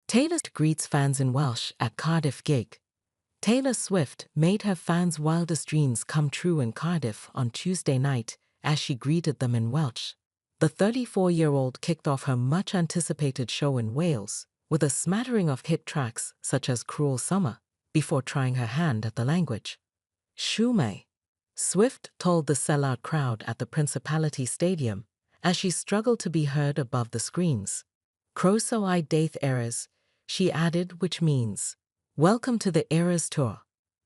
Taylor greets fans in Welsh at Cardiff gig. Taylor Swift made her fans' wildest dreams come true in Cardiff on Tuesday night as she greeted them in Welsh. The 34-year-old kicked off her much-anticipated show in Wales with a smattering of hit tracks such as Cruel Summer before trying her hand at the language. Shwmae, Swift told the sellout crowd at the Principality Stadium as she struggled to be heard above the screams. Croeso I daith eras, she added, which means, "Welcome to the Eras Tour.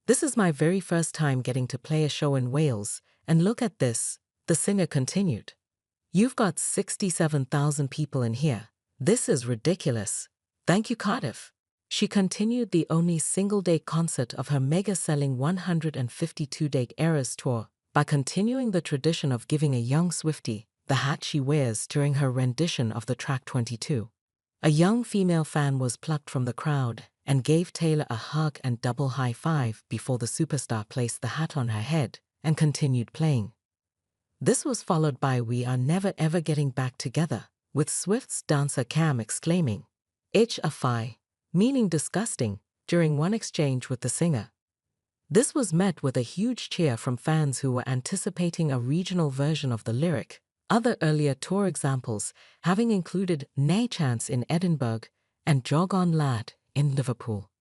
This is my very first time getting to play a show in Wales, and look at this," the singer continued. "You've got 67,000 people in here. This is ridiculous. Thank you, Cardiff." She continued the only single-day concert of her mega-selling 152-day Eras Tour by continuing the tradition of giving a young Swiftie the hat she wears during her rendition of the track 22. A young female fan was plucked from the crowd and gave Taylor a hug and double high five before the superstar placed the hat on her head and continued playing. This was followed by "We are never ever getting back together," with Swift's dancer Cam exclaiming, "Ich a fi," meaning disgusting, during one exchange with the singer. This was met with a huge cheer from fans who were anticipating a regional version of the lyric, other earlier tour examples having included "Nay Chance" in Edinburgh and "Jog On Lad" in Liverpool.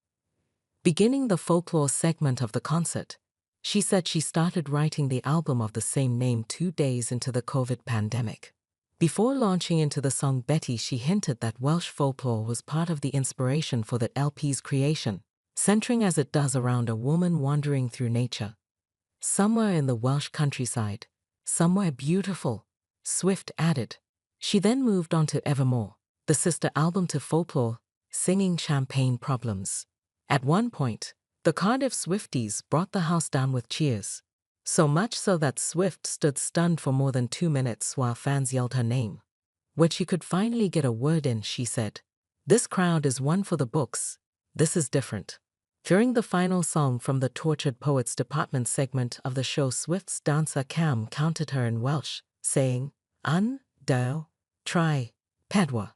Beginning the folklore segment of the concert, she said she started writing the album of the same name 2 days into the COVID pandemic. Before launching into the song Betty, she hinted that Welsh folklore was part of the inspiration for the LP's creation, centering as it does around a woman wandering through nature. "Somewhere in the Welsh countryside, somewhere beautiful," Swift added. She then moved on to Evermore, the sister album to Folklore, singing Champagne Problems. At one point, the Cardiff Swifties brought the house down with cheers, so much so that Swift stood stunned for more than 2 minutes while fans yelled her name. When she could finally get a word in, she said, "This crowd is one for the books. This is different." During the final song from the Tortured Poets Department segment of the show, Swift's dancer Cam counted her in Welsh, saying, "Un, dau, tri, pedwar."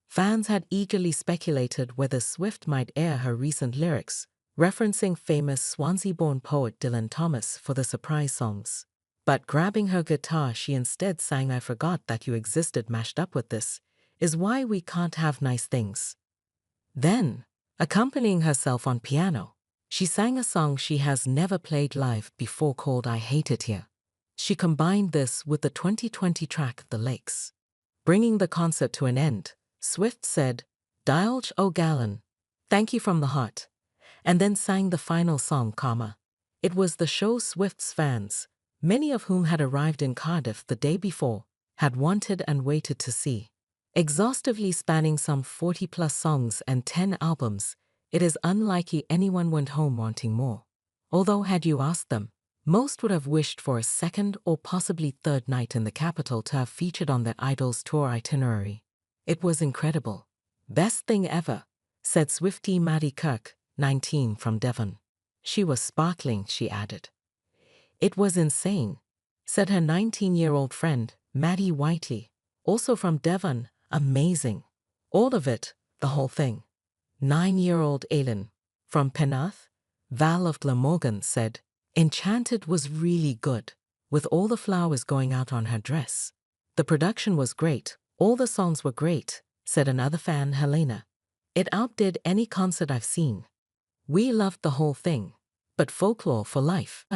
Fans had eagerly speculated whether Swift might air her recent lyrics, referencing famous Swansea-born poet Dylan Thomas for the surprise songs. But grabbing her guitar, she instead sang "I Forgot That You Existed" mashed up with "This Is Why We Can't Have Nice Things." Then, accompanying herself on piano, she sang a song she has never played live before called "I Hate It Here." She combined this with the 2020 track "The Lakes." Bringing the concert to an end, Swift said, "Diolch o Gallen, thank you from the heart," and then sang the final song, Karma. It was the show Swift's fans, many of whom had arrived in Cardiff the day before, had wanted and waited to see. Exhaustively spanning some 40-plus songs and 10 albums, it is unlikely anyone went home wanting more. Although had you asked them, most would have wished for a second or possibly third night in the capital to have featured on their idol's tour itinerary. "It was incredible. Best thing ever," said Swiftie Maddie Kirk, 19, from Devon. "She was sparkling," she added. "It was insane," said her 19-year-old friend, Maddie Whiteley, also from Devon. "Amazing. All of it, the whole thing." 9-year-old Aileen, from Penarth, Val of Glamorgan, said, "Enchanted was really good, with all the flowers going out on her dress. The production was great, all the songs were great," said another fan, Helena. "It outdid any concert I've seen. We loved the whole thing, but folklore for life."